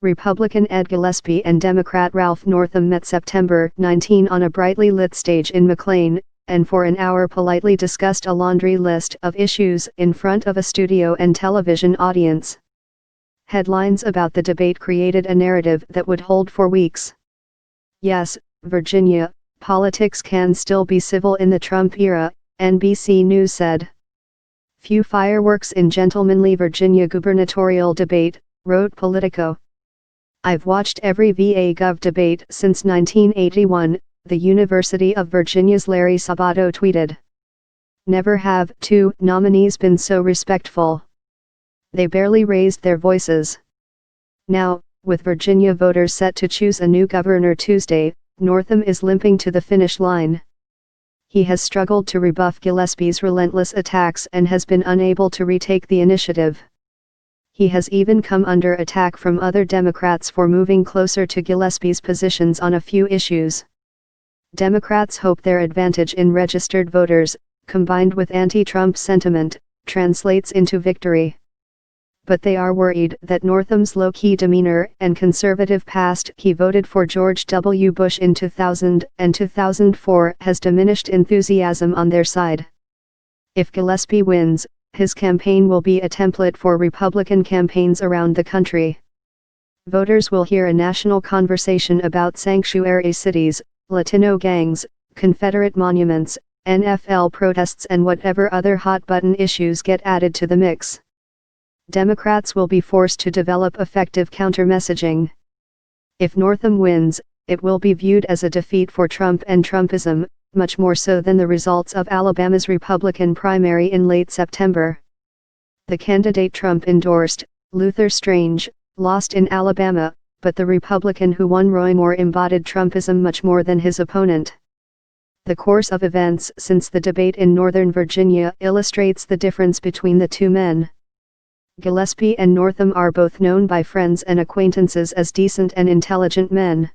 Republican Ed Gillespie and Democrat Ralph Northam met September 19 on a brightly lit stage in McLean, and for an hour politely discussed a laundry list of issues in front of a studio and television audience. Headlines about the debate created a narrative that would hold for weeks. Yes, Virginia, politics can still be civil in the Trump era, NBC News said. Few fireworks in gentlemanly Virginia gubernatorial debate, wrote Politico. I've watched every VA Gov debate since 1981, the University of Virginia's Larry Sabato tweeted. Never have two nominees been so respectful. They barely raised their voices. Now, with Virginia voters set to choose a new governor Tuesday, Northam is limping to the finish line. He has struggled to rebuff Gillespie's relentless attacks and has been unable to retake the initiative. He has even come under attack from other Democrats for moving closer to Gillespie's positions on a few issues. Democrats hope their advantage in registered voters, combined with anti-Trump sentiment, translates into victory. But they are worried that Northam's low-key demeanor and conservative past, he voted for George W. Bush in 2000 and 2004, has diminished enthusiasm on their side. If Gillespie wins, his campaign will be a template for Republican campaigns around the country. Voters will hear a national conversation about sanctuary cities, Latino gangs, Confederate monuments, NFL protests, and whatever other hot-button issues get added to the mix. Democrats will be forced to develop effective counter-messaging. If Northam wins, it will be viewed as a defeat for Trump and Trumpism, much more so than the results of Alabama's Republican primary in late September. The candidate Trump endorsed, Luther Strange, lost in Alabama, but the Republican who won Roy Moore embodied Trumpism much more than his opponent. The course of events since the debate in Northern Virginia illustrates the difference between the two men. Gillespie and Northam are both known by friends and acquaintances as decent and intelligent men.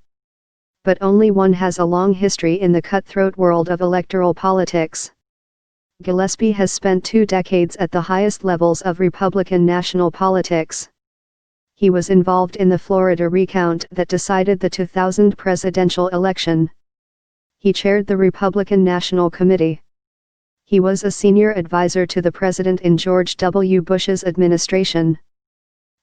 But only one has a long history in the cutthroat world of electoral politics. Gillespie has spent 2 decades at the highest levels of Republican national politics. He was involved in the Florida recount that decided the 2000 presidential election. He chaired the Republican National Committee. He was a senior advisor to the president in George W. Bush's administration.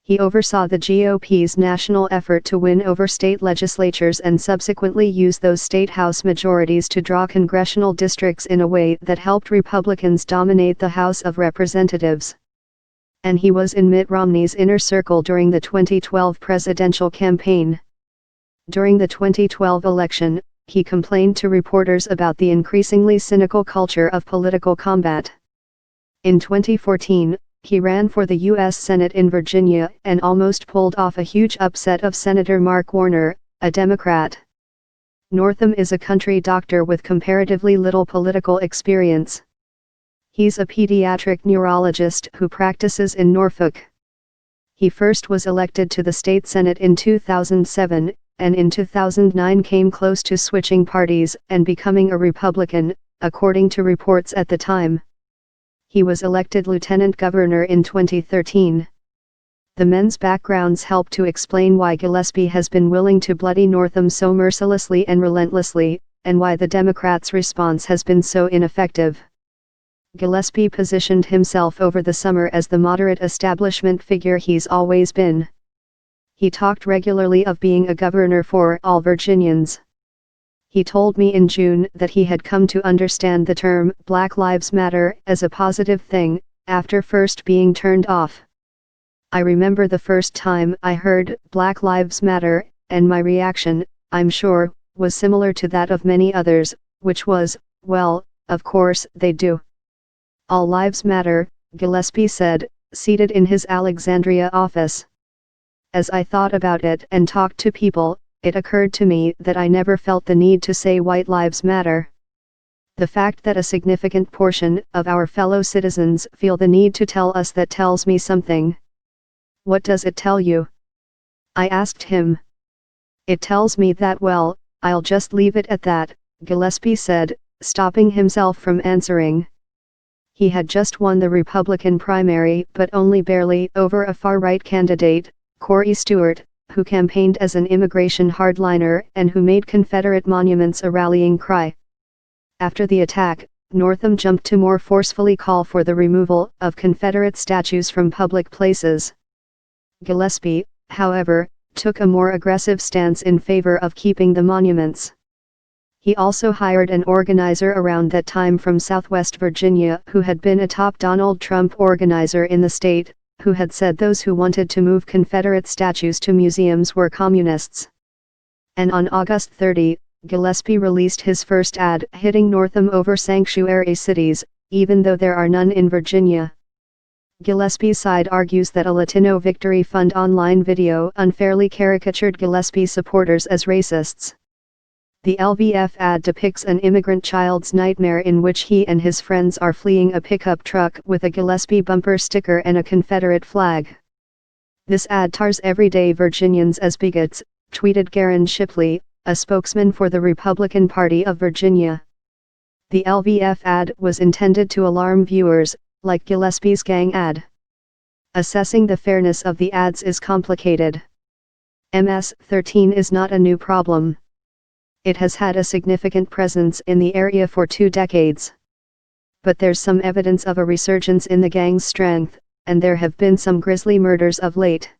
He oversaw the GOP's national effort to win over state legislatures and subsequently use those state House majorities to draw congressional districts in a way that helped Republicans dominate the House of Representatives. And he was in Mitt Romney's inner circle during the 2012 presidential campaign. During the 2012 election, he complained to reporters about the increasingly cynical culture of political combat. In 2014, he ran for the U.S. Senate in Virginia and almost pulled off a huge upset of Senator Mark Warner, a Democrat. Northam is a country doctor with comparatively little political experience. He's a pediatric neurologist who practices in Norfolk. He first was elected to the state Senate in 2007, and in 2009 came close to switching parties and becoming a Republican, according to reports at the time. He was elected lieutenant governor in 2013. The men's backgrounds help to explain why Gillespie has been willing to bloody Northam so mercilessly and relentlessly, and why the Democrats' response has been so ineffective. Gillespie positioned himself over the summer as the moderate establishment figure he's always been. He talked regularly of being a governor for all Virginians. He told me in June that he had come to understand the term Black Lives Matter as a positive thing, after first being turned off. I remember the first time I heard Black Lives Matter, and my reaction, I'm sure, was similar to that of many others, which was, well, of course they do. All lives matter, Gillespie said, seated in his Alexandria office. As I thought about it and talked to people, it occurred to me that I never felt the need to say white lives matter. The fact that a significant portion of our fellow citizens feel the need to tell us that tells me something. What does it tell you? I asked him. It tells me that, well, I'll just leave it at that, Gillespie said, stopping himself from answering. He had just won the Republican primary but only barely over a far-right candidate, Corey Stewart, who campaigned as an immigration hardliner and who made Confederate monuments a rallying cry. After the attack, Northam jumped to more forcefully call for the removal of Confederate statues from public places. Gillespie, however, took a more aggressive stance in favor of keeping the monuments. He also hired an organizer around that time from Southwest Virginia who had been a top Donald Trump organizer in the state, who had said those who wanted to move Confederate statues to museums were communists. And on August 30, Gillespie released his first ad hitting Northam over sanctuary cities, even though there are none in Virginia. Gillespie's side argues that a Latino Victory Fund online video unfairly caricatured Gillespie supporters as racists. The LVF ad depicts an immigrant child's nightmare in which he and his friends are fleeing a pickup truck with a Gillespie bumper sticker and a Confederate flag. This ad tars everyday Virginians as bigots, tweeted Garen Shipley, a spokesman for the Republican Party of Virginia. The LVF ad was intended to alarm viewers, like Gillespie's gang ad. Assessing the fairness of the ads is complicated. MS-13 is not a new problem. It has had a significant presence in the area for 2 decades. But there's some evidence of a resurgence in the gang's strength, and there have been some grisly murders of late.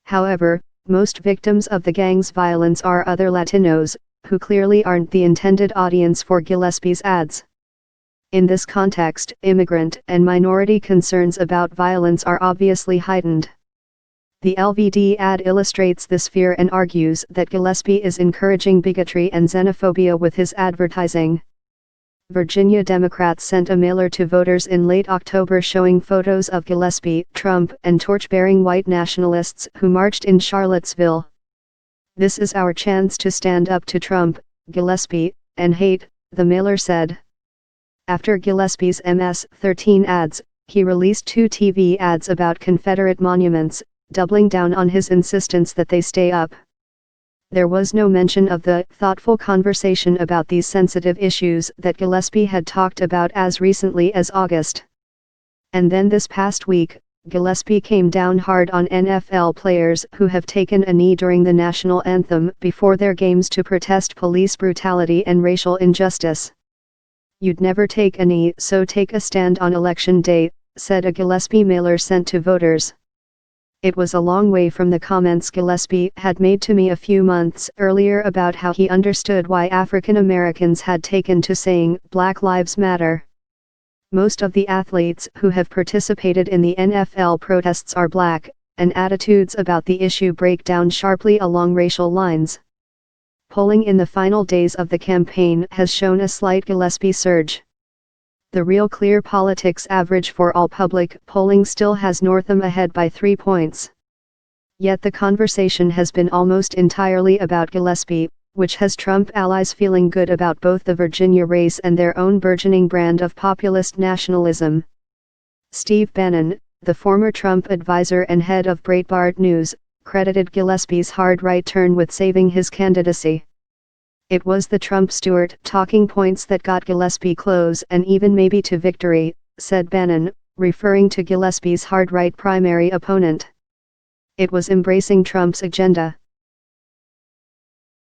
However, most victims of the gang's violence are other Latinos, who clearly aren't the intended audience for Gillespie's ads. In this context, immigrant and minority concerns about violence are obviously heightened. The LVD ad illustrates this fear and argues that Gillespie is encouraging bigotry and xenophobia with his advertising. Virginia Democrats sent a mailer to voters in late October showing photos of Gillespie, Trump, and torch-bearing white nationalists who marched in Charlottesville. "This is our chance to stand up to Trump, Gillespie, and hate," the mailer said. After Gillespie's MS-13 ads, he released 2 TV ads about Confederate monuments, doubling down on his insistence that they stay up. There was no mention of the thoughtful conversation about these sensitive issues that Gillespie had talked about as recently as August. And then this past week, Gillespie came down hard on NFL players who have taken a knee during the national anthem before their games to protest police brutality and racial injustice. "You'd never take a knee, so take a stand on election day," said a Gillespie mailer sent to voters. It was a long way from the comments Gillespie had made to me a few months earlier about how he understood why African Americans had taken to saying "Black Lives Matter." Most of the athletes who have participated in the NFL protests are black, and attitudes about the issue break down sharply along racial lines. Polling in the final days of the campaign has shown a slight Gillespie surge. The Real Clear Politics average for all public polling still has Northam ahead by 3 points. Yet the conversation has been almost entirely about Gillespie, which has Trump allies feeling good about both the Virginia race and their own burgeoning brand of populist nationalism. Steve Bannon, the former Trump advisor and head of Breitbart News, credited Gillespie's hard right turn with saving his candidacy. "It was the Trump-Stewart talking points that got Gillespie close and even maybe to victory," said Bannon, referring to Gillespie's hard right primary opponent. "It was embracing Trump's agenda."